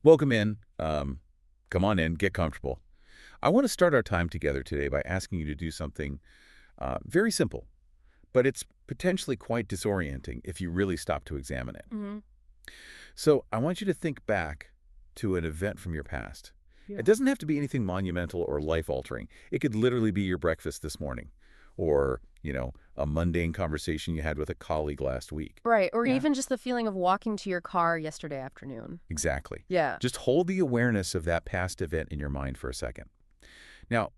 Welcome in. Come on in, get comfortable. I want to start our time together today by asking you to do something very simple, but it's potentially quite disorienting if you really stop to examine it. Hmm. So I want you to think back to an event from your past. Yeah. It doesn't have to be anything monumental or life-altering. It could literally be your breakfast this morning or, a mundane conversation you had with a colleague last week. Right, or Yeah. even just the feeling of walking to your car yesterday afternoon. Exactly. Yeah. Just hold the awareness of that past event in your mind for a second. Now,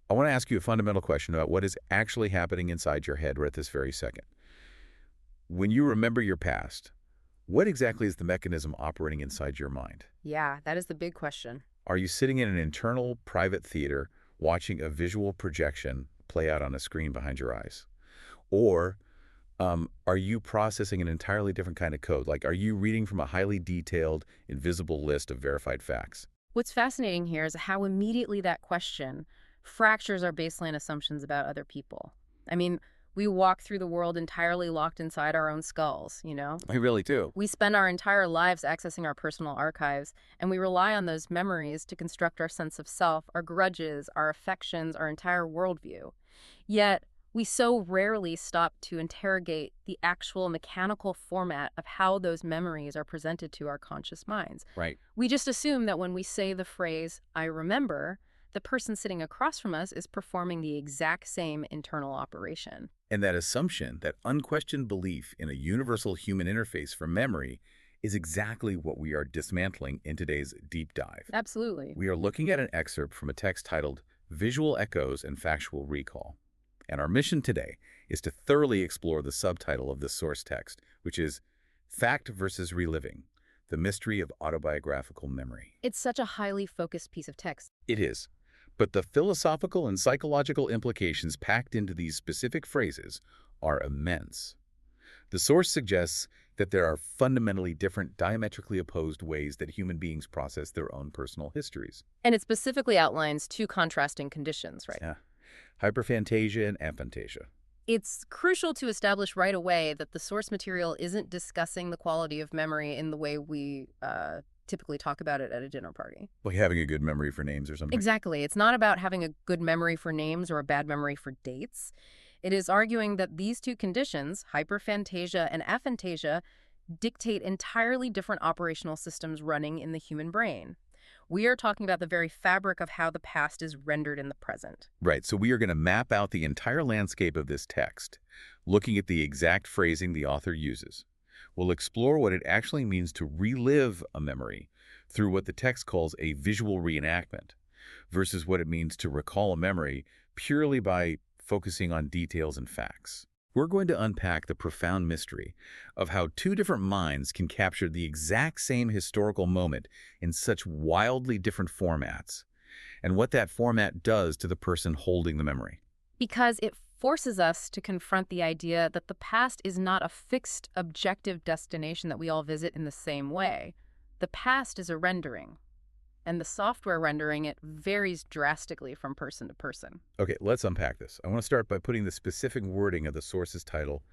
I want to ask you a fundamental question about what is actually happening inside your head right this very second. When you remember your past, what exactly is the mechanism operating inside your mind? Yeah, that is the big question. Are you sitting in an internal private theater watching a visual projection play out on a screen behind your eyes? Or are you processing an entirely different kind of code? Like, are you reading from a highly detailed, invisible list of verified facts? What's fascinating here is how immediately that question fractures our baseline assumptions about other people. I mean, we walk through the world entirely locked inside our own skulls. I really do. We spend our entire lives accessing our personal archives, and we rely on those memories to construct our sense of self, our grudges, our affections, our entire worldview. Yet, we so rarely stop to interrogate the actual mechanical format of how those memories are presented to our conscious minds. Right. We just assume that when we say the phrase, I remember, the person sitting across from us is performing the exact same internal operation. And that assumption, that unquestioned belief in a universal human interface for memory, is exactly what we are dismantling in today's deep dive. Absolutely. We are looking at an excerpt from a text titled Visual Echoes and Factual Recall. And our mission today is to thoroughly explore the subtitle of this source text, which is Fact versus Reliving, the Mystery of Autobiographical Memory. It's such a highly focused piece of text. It is. But the philosophical and psychological implications packed into these specific phrases are immense. The source suggests that there are fundamentally different, diametrically opposed ways that human beings process their own personal histories. And it specifically outlines two contrasting conditions, right? Yeah. Hyperphantasia and aphantasia. It's crucial to establish right away that the source material isn't discussing the quality of memory in the way we typically talk about it at a dinner party. Like having a good memory for names or something. Exactly. It's not about having a good memory for names or a bad memory for dates. It is arguing that these two conditions, hyperphantasia and aphantasia, dictate entirely different operational systems running in the human brain. We are talking about the very fabric of how the past is rendered in the present. Right, so we are going to map out the entire landscape of this text, looking at the exact phrasing the author uses. We'll explore what it actually means to relive a memory through what the text calls a visual reenactment, versus what it means to recall a memory purely by focusing on details and facts. We're going to unpack the profound mystery of how two different minds can capture the exact same historical moment in such wildly different formats, and what that format does to the person holding the memory. Because it forces us to confront the idea that the past is not a fixed, objective destination that we all visit in the same way. The past is a rendering, and the software rendering it varies drastically from person to person. Okay, let's unpack this. I want to start by putting the specific wording of the source's title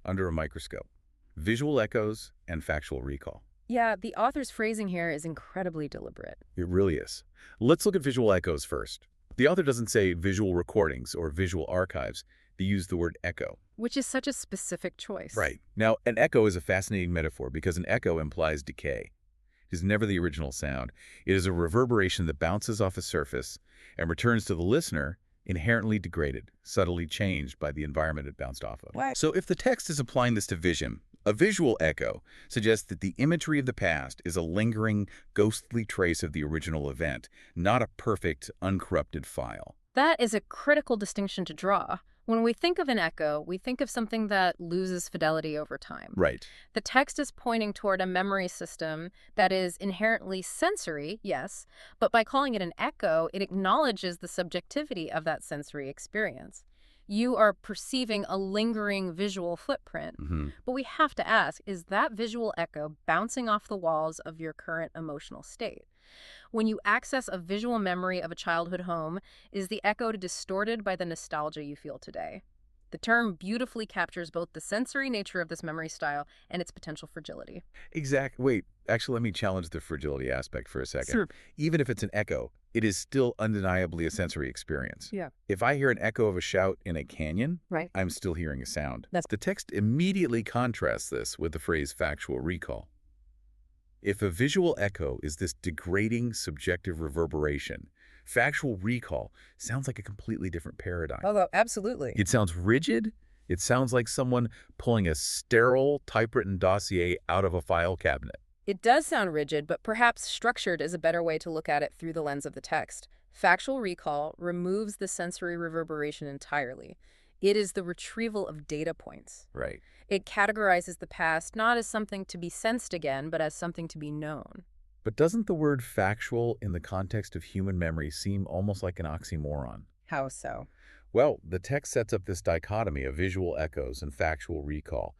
under a microscope. Visual echoes and factual recall. Yeah, the author's phrasing here is incredibly deliberate. It really is. Let's look at visual echoes first. The author doesn't say visual recordings or visual archives. They use the word echo. Which is such a specific choice. Right. Now, an echo is a fascinating metaphor because an echo implies decay. It is never the original sound. It is a reverberation that bounces off a surface and returns to the listener inherently degraded, subtly changed by the environment it bounced off of. What? So if the text is applying this to vision, a visual echo suggests that the imagery of the past is a lingering, ghostly trace of the original event, not a perfect, uncorrupted file. That is a critical distinction to draw. When we think of an echo, we think of something that loses fidelity over time. Right. The text is pointing toward a memory system that is inherently sensory, yes, but by calling it an echo, it acknowledges the subjectivity of that sensory experience. You are perceiving a lingering visual footprint, but we have to ask, is that visual echo bouncing off the walls of your current emotional state? When you access a visual memory of a childhood home, is the echo distorted by the nostalgia you feel today? The term beautifully captures both the sensory nature of this memory style and its potential fragility. Wait, actually, let me challenge the fragility aspect for a second. Sure. Even if it's an echo, it is still undeniably a sensory experience. Yeah. If I hear an echo of a shout in a canyon, Right. I'm still hearing a sound. That's The text immediately contrasts this with the phrase factual recall. If a visual echo is this degrading subjective reverberation, factual recall sounds like a completely different paradigm. Oh, absolutely. It sounds rigid. It sounds like someone pulling a sterile typewritten dossier out of a file cabinet. It does sound rigid, but perhaps structured is a better way to look at it through the lens of the text. Factual recall removes the sensory reverberation entirely. It is the retrieval of data points. Right. It categorizes the past not as something to be sensed again, but as something to be known. But doesn't the word factual in the context of human memory seem almost like an oxymoron? How so? Well, the text sets up this dichotomy of visual echoes and factual recall.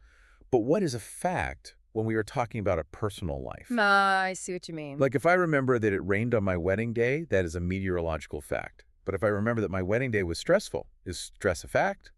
But what is a fact when we are talking about a personal life? I see what you mean. Like if I remember that it rained on my wedding day, that is a meteorological fact. But if I remember that my wedding day was stressful, is stress a fact?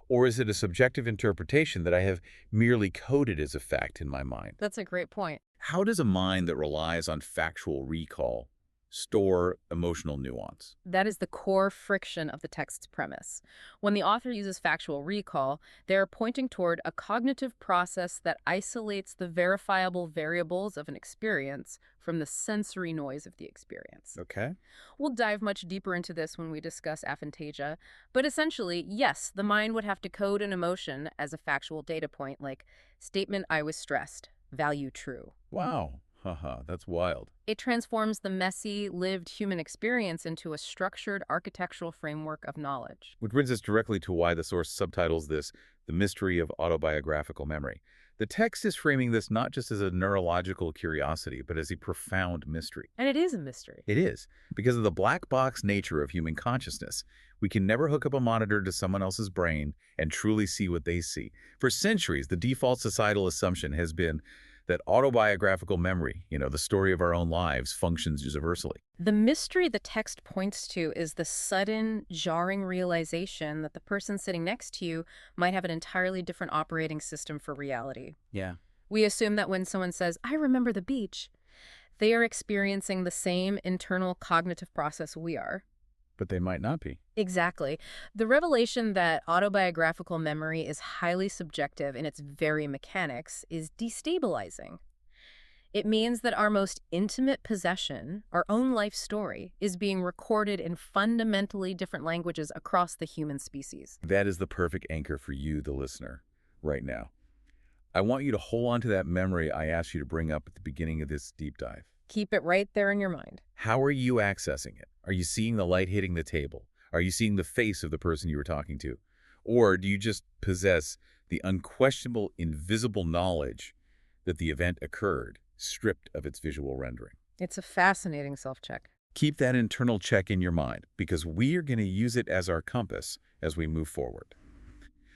Or is it a subjective interpretation that I have merely coded as a fact in my mind? That's a great point. How does a mind that relies on factual recall store emotional nuance? That is the core friction of the text's premise. When the author uses factual recall, they're pointing toward a cognitive process that isolates the verifiable variables of an experience from the sensory noise of the experience. Okay. We'll dive much deeper into this when we discuss aphantasia, but essentially, yes, the mind would have to code an emotion as a factual data point, like statement I was stressed, value true. Wow. Haha, that's wild. It transforms the messy, lived human experience into a structured architectural framework of knowledge. Which brings us directly to why the source subtitles this The Mystery of Autobiographical Memory. The text is framing this not just as a neurological curiosity, but as a profound mystery. And it is a mystery. It is, because of the black box nature of human consciousness. We can never hook up a monitor to someone else's brain and truly see what they see. For centuries, the default societal assumption has been that autobiographical memory, the story of our own lives, functions universally. The mystery the text points to is the sudden, jarring realization that the person sitting next to you might have an entirely different operating system for reality. Yeah. We assume that when someone says, I remember the beach, they are experiencing the same internal cognitive process we are. But they might not be. Exactly. The revelation that autobiographical memory is highly subjective in its very mechanics is destabilizing. It means that our most intimate possession, our own life story, is being recorded in fundamentally different languages across the human species. That is the perfect anchor for you, the listener, right now. I want you to hold on to that memory I asked you to bring up at the beginning of this deep dive. Keep it right there in your mind. How are you accessing it? Are you seeing the light hitting the table? Are you seeing the face of the person you were talking to? Or do you just possess the unquestionable, invisible knowledge that the event occurred, stripped of its visual rendering? It's a fascinating self-check. Keep that internal check in your mind, because we are going to use it as our compass as we move forward.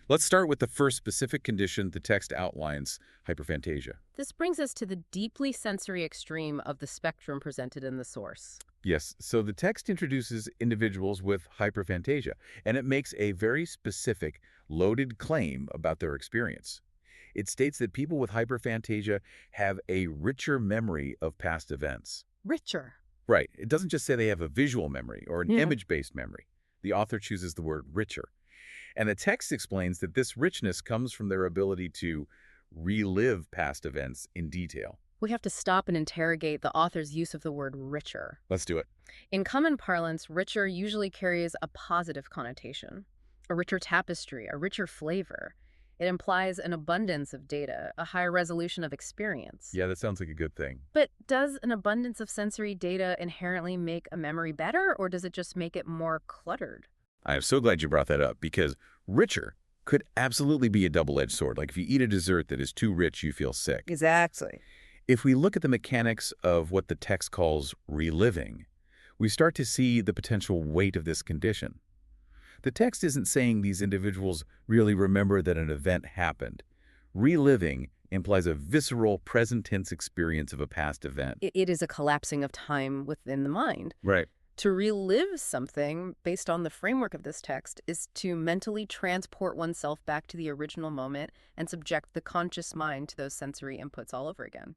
Let's start with the first specific condition the text outlines, hyperphantasia. This brings us to the deeply sensory extreme of the spectrum presented in the source. Yes, so the text introduces individuals with hyperphantasia, and it makes a very specific, loaded claim about their experience. It states that people with hyperphantasia have a richer memory of past events. Richer. Right. It doesn't just say they have a visual memory or an Yeah. image-based memory. The author chooses the word richer. And the text explains that this richness comes from their ability to relive past events in detail. We have to stop and interrogate the author's use of the word richer. Let's do it. In common parlance, richer usually carries a positive connotation. A richer tapestry, a richer flavor. It implies an abundance of data, a higher resolution of experience. Yeah, that sounds like a good thing. But does an abundance of sensory data inherently make a memory better, or does it just make it more cluttered? I am so glad you brought that up, because richer could absolutely be a double-edged sword. Like if you eat a dessert that is too rich, you feel sick. Exactly. If we look at the mechanics of what the text calls reliving, we start to see the potential weight of this condition. The text isn't saying these individuals really remember that an event happened. Reliving implies a visceral, present-tense experience of a past event. It is a collapsing of time within the mind. Right. To relive something, based on the framework of this text, is to mentally transport oneself back to the original moment and subject the conscious mind to those sensory inputs all over again.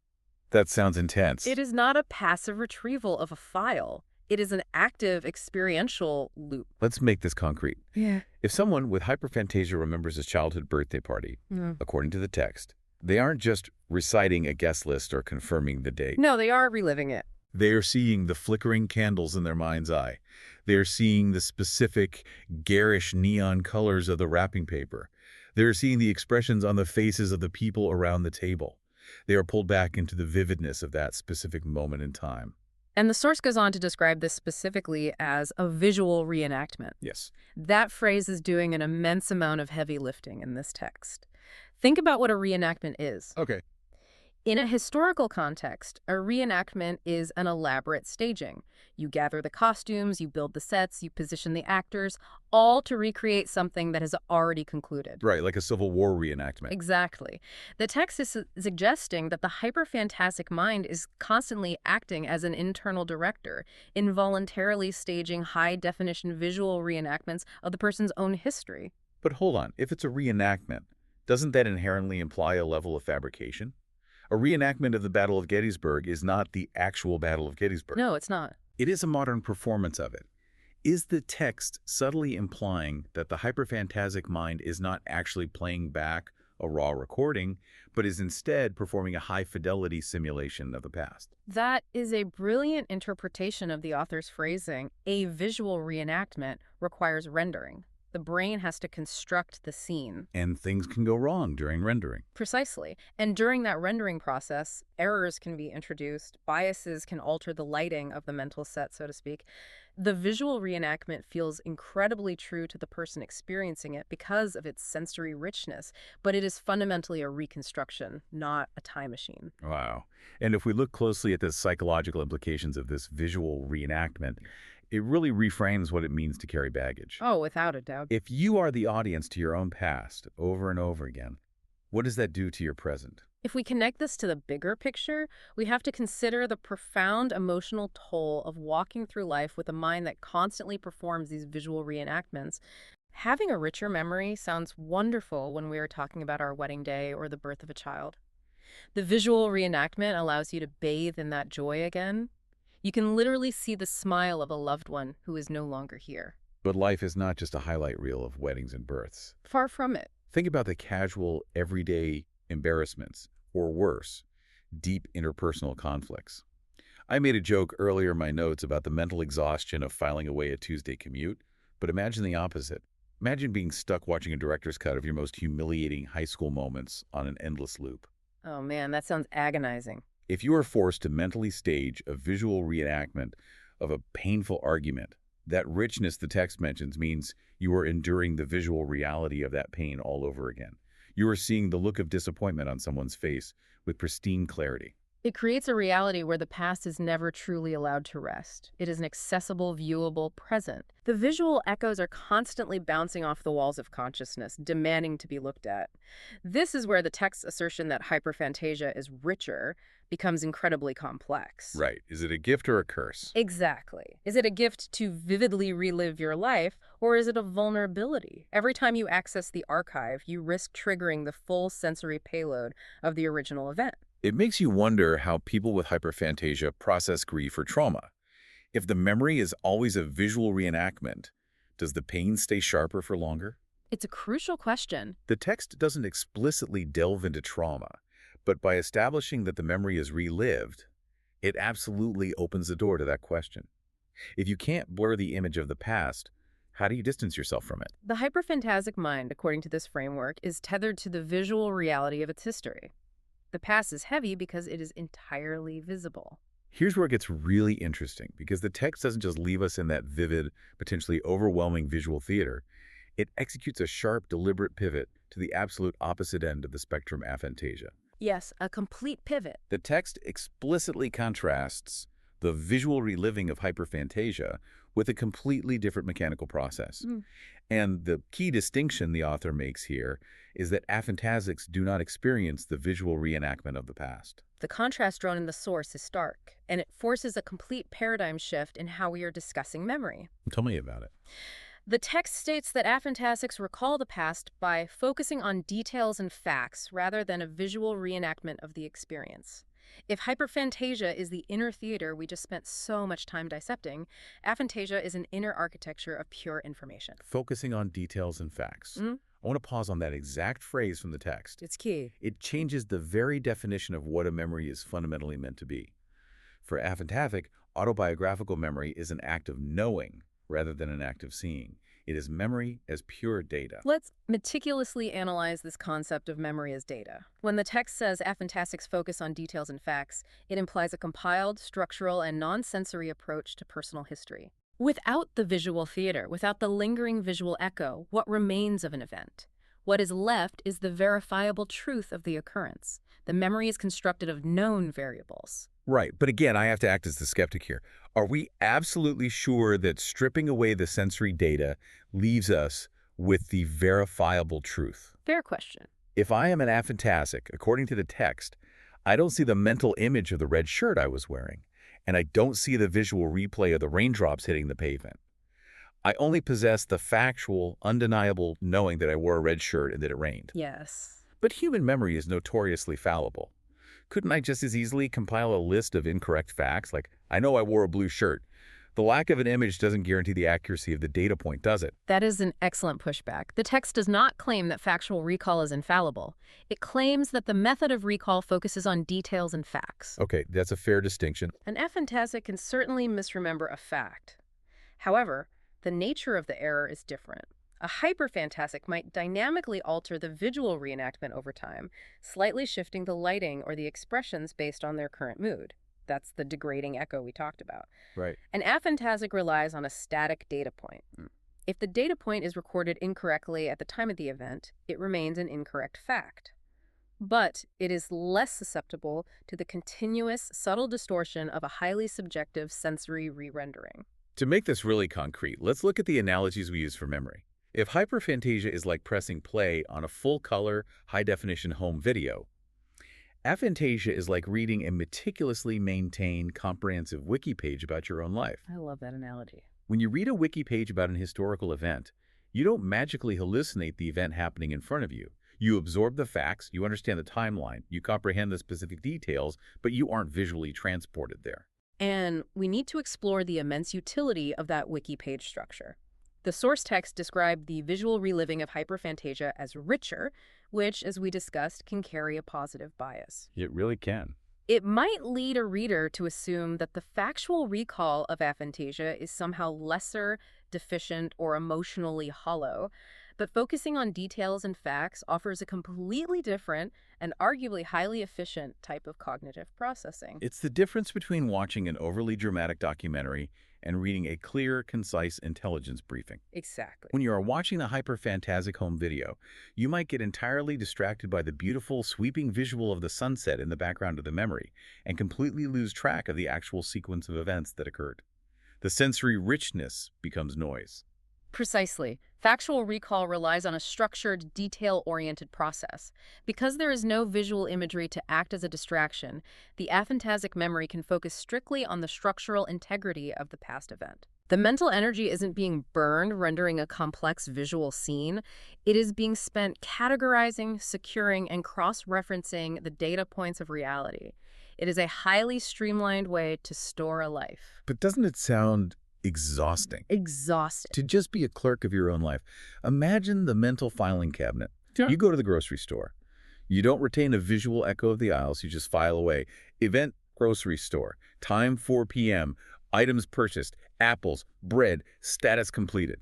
That sounds intense. It is not a passive retrieval of a file. It is an active experiential loop. Let's make this concrete. Yeah. If someone with hyperphantasia remembers a childhood birthday party, according to the text, they aren't just reciting a guest list or confirming the date. No, they are reliving it. They are seeing the flickering candles in their mind's eye. They are seeing the specific, garish neon colors of the wrapping paper. They are seeing the expressions on the faces of the people around the table. They are pulled back into the vividness of that specific moment in time. And the source goes on to describe this specifically as a visual reenactment. Yes. That phrase is doing an immense amount of heavy lifting in this text. Think about what a reenactment is. Okay. In a historical context, a reenactment is an elaborate staging. You gather the costumes, you build the sets, you position the actors, all to recreate something that has already concluded. Right, like a Civil War reenactment. Exactly. The text is suggesting that the hyperphantastic mind is constantly acting as an internal director, involuntarily staging high-definition visual reenactments of the person's own history. But hold on, if it's a reenactment, doesn't that inherently imply a level of fabrication? A reenactment of the Battle of Gettysburg is not the actual Battle of Gettysburg. No, it's not. It is a modern performance of it. Is the text subtly implying that the hyperphantastic mind is not actually playing back a raw recording, but is instead performing a high-fidelity simulation of the past? That is a brilliant interpretation of the author's phrasing. A visual reenactment requires rendering. The brain has to construct the scene. And things can go wrong during rendering. Precisely. And during that rendering process, errors can be introduced, biases can alter the lighting of the mental set, so to speak. The visual reenactment feels incredibly true to the person experiencing it because of its sensory richness, but it is fundamentally a reconstruction, not a time machine. Wow. And if we look closely at the psychological implications of this visual reenactment, it really reframes what it means to carry baggage. Oh, without a doubt. If you are the audience to your own past over and over again, what does that do to your present? If we connect this to the bigger picture, we have to consider the profound emotional toll of walking through life with a mind that constantly performs these visual reenactments. Having a richer memory sounds wonderful when we are talking about our wedding day or the birth of a child. The visual reenactment allows you to bathe in that joy again. You can literally see the smile of a loved one who is no longer here. But life is not just a highlight reel of weddings and births. Far from it. Think about the casual, everyday embarrassments, or worse, deep interpersonal conflicts. I made a joke earlier in my notes about the mental exhaustion of filing away a Tuesday commute, but imagine the opposite. Imagine being stuck watching a director's cut of your most humiliating high school moments on an endless loop. Oh man, that sounds agonizing. If you are forced to mentally stage a visual reenactment of a painful argument, that richness the text mentions means you are enduring the visual reality of that pain all over again. You are seeing the look of disappointment on someone's face with pristine clarity. It creates a reality where the past is never truly allowed to rest. It is an accessible, viewable present. The visual echoes are constantly bouncing off the walls of consciousness, demanding to be looked at. This is where the text's assertion that hyperphantasia is richer becomes incredibly complex. Right. Is it a gift or a curse? Exactly. Is it a gift to vividly relive your life, or is it a vulnerability? Every time you access the archive, you risk triggering the full sensory payload of the original event. It makes you wonder how people with hyperphantasia process grief or trauma. If the memory is always a visual reenactment, does the pain stay sharper for longer? It's a crucial question. The text doesn't explicitly delve into trauma, but by establishing that the memory is relived, it absolutely opens the door to that question. If you can't blur the image of the past, how do you distance yourself from it? The hyperphantastic mind, according to this framework, is tethered to the visual reality of its history. The past is heavy because it is entirely visible. Here's where it gets really interesting, because the text doesn't just leave us in that vivid, potentially overwhelming visual theater. It executes a sharp, deliberate pivot to the absolute opposite end of the spectrum aphantasia. Yes, a complete pivot. The text explicitly contrasts the visual reliving of hyperphantasia, with a completely different mechanical process. Mm. And the key distinction the author makes here is that aphantasics do not experience the visual reenactment of the past. The contrast drawn in the source is stark, and it forces a complete paradigm shift in how we are discussing memory. Tell me about it. The text states that aphantasics recall the past by focusing on details and facts rather than a visual reenactment of the experience. If hyperphantasia is the inner theater we just spent so much time dissecting, aphantasia is an inner architecture of pure information. Focusing on details and facts. Mm? I want to pause on that exact phrase from the text. It's key. It changes the very definition of what a memory is fundamentally meant to be. For aphantasic, autobiographical memory is an act of knowing rather than an act of seeing. It is memory as pure data. Let's meticulously analyze this concept of memory as data. When the text says aphantasics focus on details and facts, it implies a compiled, structural, and non-sensory approach to personal history. Without the visual theater, without the lingering visual echo, what remains of an event? What is left is the verifiable truth of the occurrence. The memory is constructed of known variables. Right, but again, I have to act as the skeptic here. Are we absolutely sure that stripping away the sensory data leaves us with the verifiable truth? Fair question. If I am an aphantasic, according to the text, I don't see the mental image of the red shirt I was wearing, and I don't see the visual replay of the raindrops hitting the pavement. I only possess the factual, undeniable knowing that I wore a red shirt and that it rained. Yes. But human memory is notoriously fallible. Couldn't I just as easily compile a list of incorrect facts, like, I know I wore a blue shirt? The lack of an image doesn't guarantee the accuracy of the data point, does it? That is an excellent pushback. The text does not claim that factual recall is infallible. It claims that the method of recall focuses on details and facts. Okay, that's a fair distinction. An aphantasic can certainly misremember a fact. However, the nature of the error is different. A hyperphantasic might dynamically alter the visual reenactment over time, slightly shifting the lighting or the expressions based on their current mood. That's the degrading echo we talked about. Right. An aphantasic relies on a static data point. If the data point is recorded incorrectly at the time of the event, it remains an incorrect fact. But it is less susceptible to the continuous, subtle distortion of a highly subjective sensory re-rendering. To make this really concrete, let's look at the analogies we use for memory. If hyperphantasia is like pressing play on a full-color, high-definition home video, aphantasia is like reading a meticulously maintained, comprehensive wiki page about your own life. I love that analogy. When you read a wiki page about an historical event, you don't magically hallucinate the event happening in front of you. You absorb the facts, you understand the timeline, you comprehend the specific details, but you aren't visually transported there. And we need to explore the immense utility of that wiki page structure. The source text described the visual reliving of hyperphantasia as richer, which, as we discussed, can carry a positive bias. It really can. It might lead a reader to assume that the factual recall of aphantasia is somehow lesser, deficient, or emotionally hollow, but focusing on details and facts offers a completely different and arguably highly efficient type of cognitive processing. It's the difference between watching an overly dramatic documentary and reading a clear, concise intelligence briefing. Exactly. When you are watching a hyperphantasic home video, you might get entirely distracted by the beautiful, sweeping visual of the sunset in the background of the memory and completely lose track of the actual sequence of events that occurred. The sensory richness becomes noise. Precisely. Factual recall relies on a structured, detail-oriented process. Because there is no visual imagery to act as a distraction, the aphantasic memory can focus strictly on the structural integrity of the past event. The mental energy isn't being burned rendering a complex visual scene. It is being spent categorizing, securing, and cross-referencing the data points of reality. It is a highly streamlined way to store a life. But doesn't it sound exhausting? Exhausting. To just be a clerk of your own life. Imagine the mental filing cabinet. Sure. You go to the grocery store. You don't retain a visual echo of the aisles. You just file away. Event, grocery store. Time, 4 p.m. Items purchased. Apples, bread, status completed.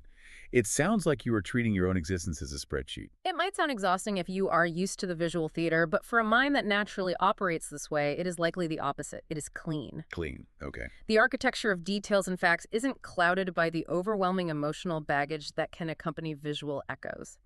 It sounds like you are treating your own existence as a spreadsheet. It might sound exhausting if you are used to the visual theater, but for a mind that naturally operates this way, it is likely the opposite. It is clean. Clean. Okay. The architecture of details and facts isn't clouded by the overwhelming emotional baggage that can accompany visual echoes.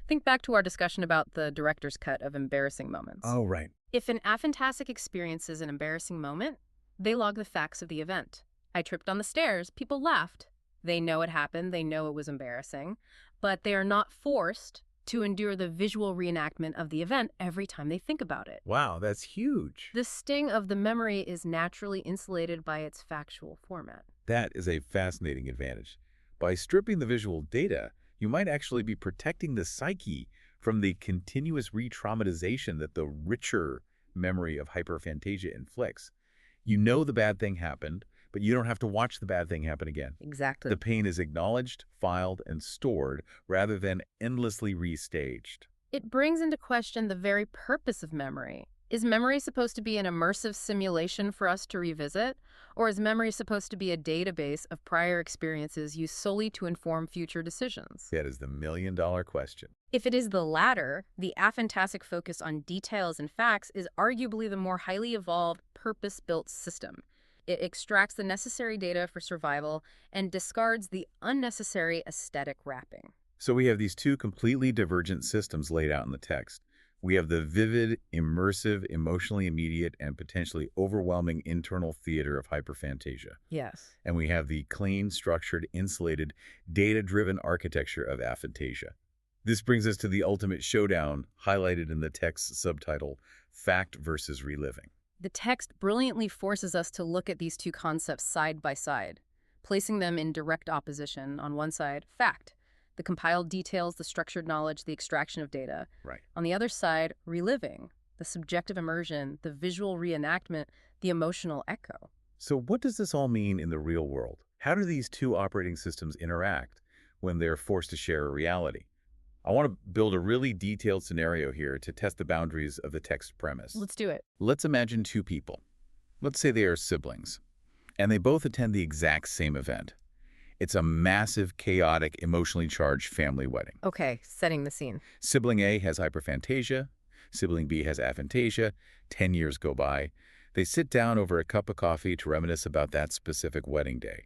Think back to our discussion about the director's cut of embarrassing moments. Oh, right. If an aphantasic experiences an embarrassing moment, They log the facts of the event. I tripped on the stairs. People laughed. They know it happened. They know it was embarrassing. But they are not forced to endure the visual reenactment of the event every time they think about it. Wow, that's huge. The sting of the memory is naturally insulated by its factual format. That is a fascinating advantage. By stripping the visual data, you might actually be protecting the psyche from the continuous re-traumatization that the richer memory of hyperphantasia inflicts. You know the bad thing happened, but you don't have to watch the bad thing happen again. Exactly. The pain is acknowledged, filed, and stored rather than endlessly restaged. It brings into question the very purpose of memory. Is memory supposed to be an immersive simulation for us to revisit? Or is memory supposed to be a database of prior experiences used solely to inform future decisions? That is the million-dollar question. If it is the latter, the aphantasic focus on details and facts is arguably the more highly evolved, purpose-built system. It extracts the necessary data for survival and discards the unnecessary aesthetic wrapping. So we have these two completely divergent systems laid out in the text. We have the vivid, immersive, emotionally immediate, and potentially overwhelming internal theater of hyperphantasia. Yes. And we have the clean, structured, insulated, data-driven architecture of aphantasia. This brings us to the ultimate showdown, highlighted in the text's subtitle, Fact versus Reliving. The text brilliantly forces us to look at these two concepts side by side, placing them in direct opposition. On one side, fact, the compiled details, the structured knowledge, the extraction of data. Right. On the other side, reliving, the subjective immersion, the visual reenactment, the emotional echo. So what does this all mean in the real world? How do these two operating systems interact when they're forced to share a reality? I want to build a really detailed scenario here to test the boundaries of the text premise. Let's do it. Let's imagine two people. Let's say they are siblings, and they both attend the exact same event. It's a massive, chaotic, emotionally charged family wedding. Okay, setting the scene. Sibling A has hyperphantasia. Sibling B has aphantasia. 10 years go by. They sit down over a cup of coffee to reminisce about that specific wedding day.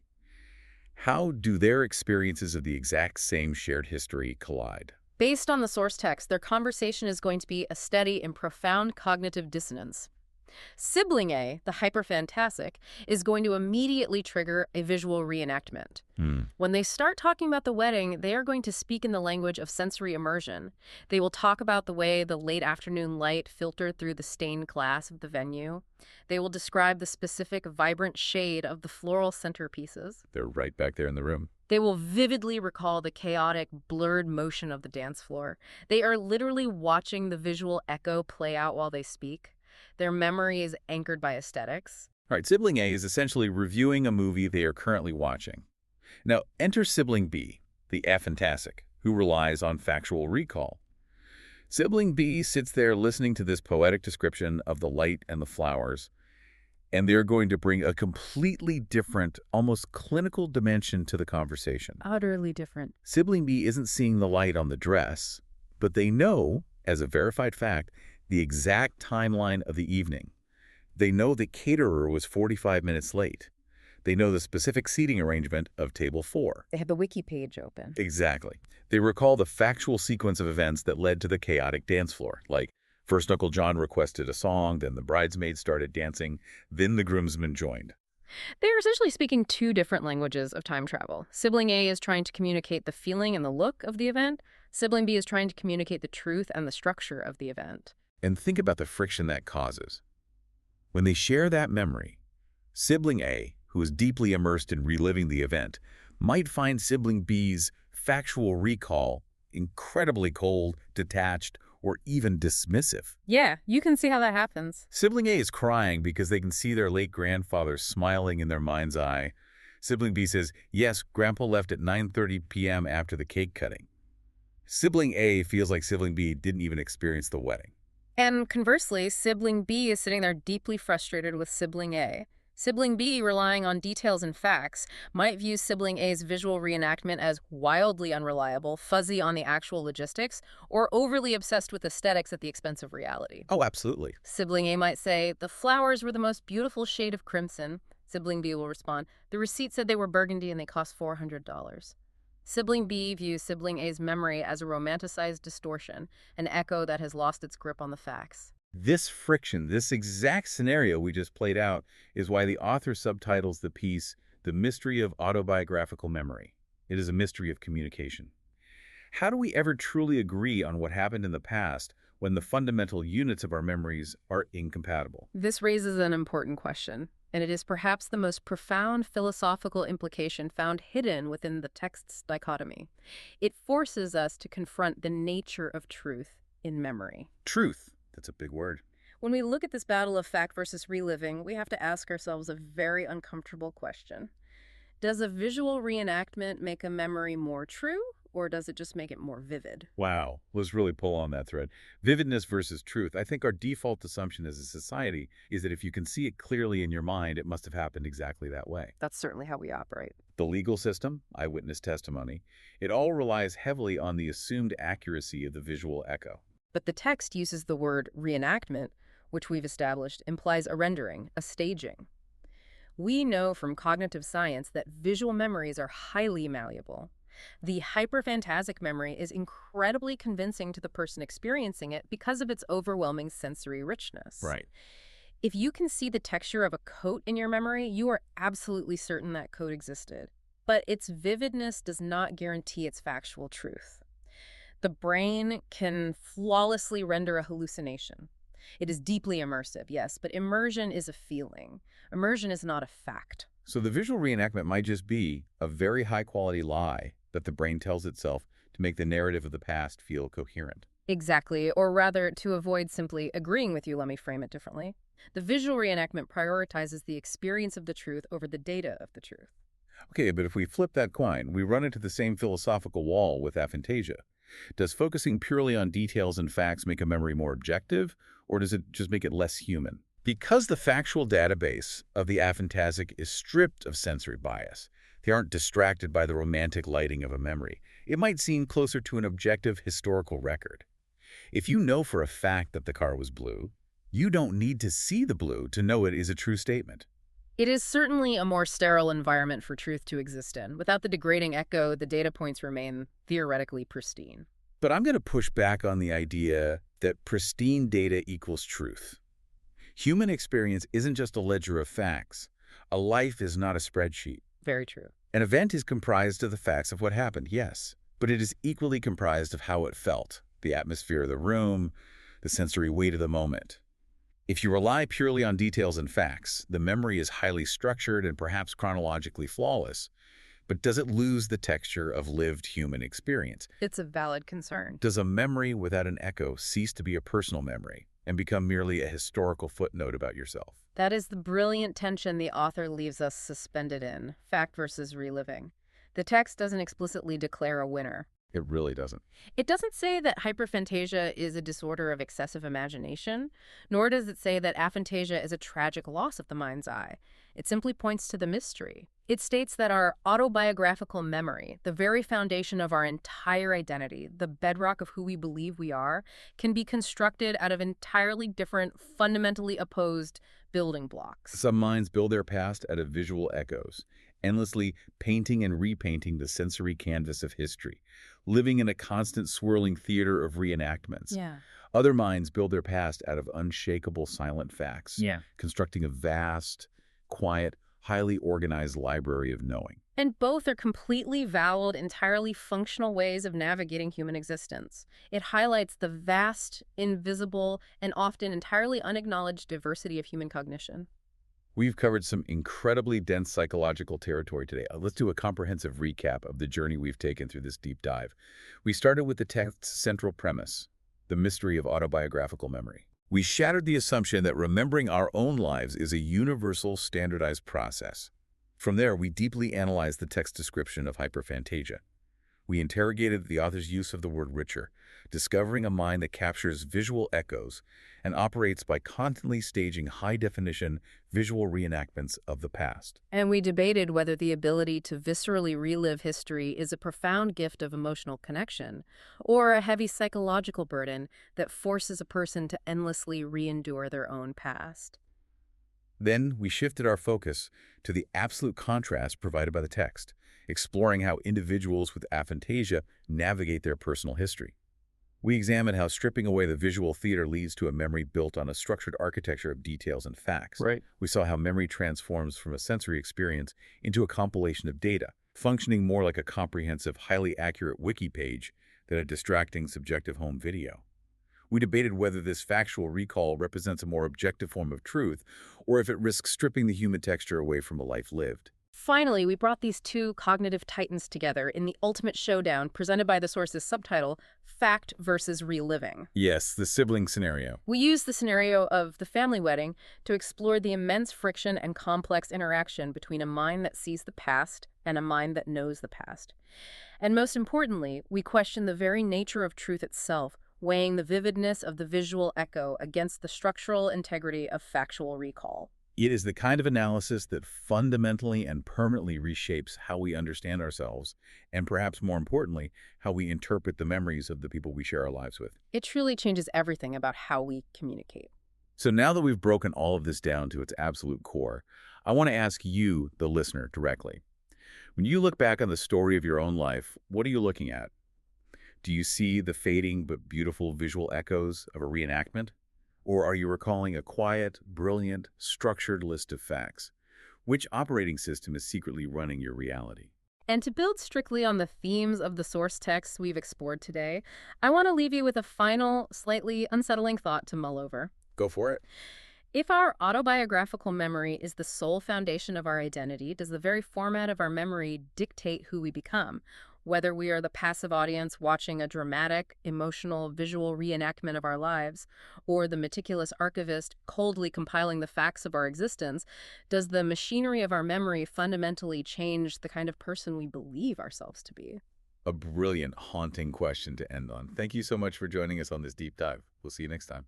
How do their experiences of the exact same shared history collide? Based on the source text, their conversation is going to be a steady and profound cognitive dissonance. Sibling A, the hyperphantasic, is going to immediately trigger a visual reenactment. When they start talking about the wedding, they are going to speak in the language of sensory immersion. They will talk about the way the late afternoon light filtered through the stained glass of the venue. They will describe the specific vibrant shade of the floral centerpieces. They're right back there in the room. They will vividly recall the chaotic, blurred motion of the dance floor. They are literally watching the visual echo play out while they speak. Their memory is anchored by aesthetics. All right, sibling A is essentially reviewing a movie they are currently watching. Now, enter sibling B, the aphantasic, who relies on factual recall. Sibling B sits there listening to this poetic description of the light and the flowers, and they're going to bring a completely different, almost clinical dimension to the conversation. Utterly different. Sibling B isn't seeing the light on the dress, but they know, as a verified fact, the exact timeline of the evening. They know the caterer was 45 minutes late. They know the specific seating arrangement of table 4. They have the wiki page open. Exactly. They recall the factual sequence of events that led to the chaotic dance floor, like first Uncle John requested a song, then the bridesmaids started dancing, then the groomsmen joined. They're essentially speaking two different languages of time travel. Sibling A is trying to communicate the feeling and the look of the event. Sibling B is trying to communicate the truth and the structure of the event. And think about the friction that causes. When they share that memory, sibling A, who is deeply immersed in reliving the event, might find sibling B's factual recall incredibly cold, detached, or even dismissive. Yeah, you can see how that happens. Sibling A is crying because they can see their late grandfather smiling in their mind's eye. Sibling B says, yes, Grandpa left at 9:30 p.m. after the cake cutting. Sibling A feels like sibling B didn't even experience the wedding. And conversely, sibling B is sitting there deeply frustrated with sibling A. Sibling B, relying on details and facts, might view sibling A's visual reenactment as wildly unreliable, fuzzy on the actual logistics, or overly obsessed with aesthetics at the expense of reality. Oh, absolutely. Sibling A might say, the flowers were the most beautiful shade of crimson. Sibling B will respond, the receipt said they were burgundy and they cost $400. Sibling B views sibling A's memory as a romanticized distortion, an echo that has lost its grip on the facts. This friction, this exact scenario we just played out, is why the author subtitles the piece, The Mystery of Autobiographical Memory. It is a mystery of communication. How do we ever truly agree on what happened in the past when the fundamental units of our memories are incompatible? This raises an important question, and it is perhaps the most profound philosophical implication found hidden within the text's dichotomy. It forces us to confront the nature of truth in memory. Truth. That's a big word. When we look at this battle of fact versus reliving, we have to ask ourselves a very uncomfortable question. Does a visual reenactment make a memory more true, or does it just make it more vivid? Wow, let's really pull on that thread. Vividness versus truth. I think our default assumption as a society is that if you can see it clearly in your mind, it must have happened exactly that way. That's certainly how we operate. The legal system, eyewitness testimony, it all relies heavily on the assumed accuracy of the visual echo. But the text uses the word reenactment, which we've established implies a rendering, a staging. We know from cognitive science that visual memories are highly malleable. The hyperphantasic memory is incredibly convincing to the person experiencing it because of its overwhelming sensory richness. Right. If you can see the texture of a coat in your memory, you are absolutely certain that coat existed. But its vividness does not guarantee its factual truth. The brain can flawlessly render a hallucination. It is deeply immersive, yes, but immersion is a feeling. Immersion is not a fact. So the visual reenactment might just be a very high-quality lie that the brain tells itself to make the narrative of the past feel coherent. Exactly, or rather, to avoid simply agreeing with you, let me frame it differently. The visual reenactment prioritizes the experience of the truth over the data of the truth. Okay, but if we flip that coin, we run into the same philosophical wall with aphantasia. Does focusing purely on details and facts make a memory more objective, or does it just make it less human? Because the factual database of the aphantasic is stripped of sensory bias, they aren't distracted by the romantic lighting of a memory. It might seem closer to an objective historical record. If you know for a fact that the car was blue, you don't need to see the blue to know it is a true statement. It is certainly a more sterile environment for truth to exist in. Without the degrading echo, the data points remain theoretically pristine. But I'm going to push back on the idea that pristine data equals truth. Human experience isn't just a ledger of facts. A life is not a spreadsheet. Very true. An event is comprised of the facts of what happened, yes, but it is equally comprised of how it felt, the atmosphere of the room, the sensory weight of the moment. If you rely purely on details and facts, the memory is highly structured and perhaps chronologically flawless. But does it lose the texture of lived human experience? It's a valid concern. Does a memory without an echo cease to be a personal memory and become merely a historical footnote about yourself? That is the brilliant tension the author leaves us suspended in, fact versus reliving. The text doesn't explicitly declare a winner. It really doesn't. It doesn't say that hyperphantasia is a disorder of excessive imagination, nor does it say that aphantasia is a tragic loss of the mind's eye. It simply points to the mystery. It states that our autobiographical memory, the very foundation of our entire identity, the bedrock of who we believe we are, can be constructed out of entirely different, fundamentally opposed building blocks. Some minds build their past out of visual echoes, endlessly painting and repainting the sensory canvas of history, living in a constant swirling theater of reenactments. Yeah. Other minds build their past out of unshakable silent facts, constructing a vast, quiet, highly organized library of knowing. And both are completely valid, entirely functional ways of navigating human existence. It highlights the vast, invisible, and often entirely unacknowledged diversity of human cognition. We've covered some incredibly dense psychological territory today. Let's do a comprehensive recap of the journey we've taken through this deep dive. We started with the text's central premise, the mystery of autobiographical memory. We shattered the assumption that remembering our own lives is a universal, standardized process. From there, we deeply analyzed the text description of hyperphantasia. We interrogated the author's use of the word richer, discovering a mind that captures visual echoes and operates by constantly staging high-definition visual reenactments of the past. And we debated whether the ability to viscerally relive history is a profound gift of emotional connection or a heavy psychological burden that forces a person to endlessly re-endure their own past. Then we shifted our focus to the absolute contrast provided by the text, exploring how individuals with aphantasia navigate their personal history. We examined how stripping away the visual theater leads to a memory built on a structured architecture of details and facts. Right. We saw how memory transforms from a sensory experience into a compilation of data, functioning more like a comprehensive, highly accurate wiki page than a distracting, subjective home video. We debated whether this factual recall represents a more objective form of truth, or if it risks stripping the human texture away from a life lived. Finally, we brought these two cognitive titans together in the ultimate showdown presented by the source's subtitle, Fact versus Reliving. Yes, the sibling scenario. We used the scenario of the family wedding to explore the immense friction and complex interaction between a mind that sees the past and a mind that knows the past. And most importantly, we questioned the very nature of truth itself, weighing the vividness of the visual echo against the structural integrity of factual recall. It is the kind of analysis that fundamentally and permanently reshapes how we understand ourselves, and perhaps more importantly, how we interpret the memories of the people we share our lives with. It truly changes everything about how we communicate. So now that we've broken all of this down to its absolute core, I want to ask you, the listener, directly. When you look back on the story of your own life, what are you looking at? Do you see the fading but beautiful visual echoes of a reenactment? Or are you recalling a quiet, brilliant, structured list of facts? Which operating system is secretly running your reality? And to build strictly on the themes of the source texts we've explored today, I want to leave you with a final, slightly unsettling thought to mull over. Go for it. If our autobiographical memory is the sole foundation of our identity, does the very format of our memory dictate who we become? Whether we are the passive audience watching a dramatic, emotional, visual reenactment of our lives, or the meticulous archivist coldly compiling the facts of our existence, does the machinery of our memory fundamentally change the kind of person we believe ourselves to be? A brilliant, haunting question to end on. Thank you so much for joining us on this deep dive. We'll see you next time.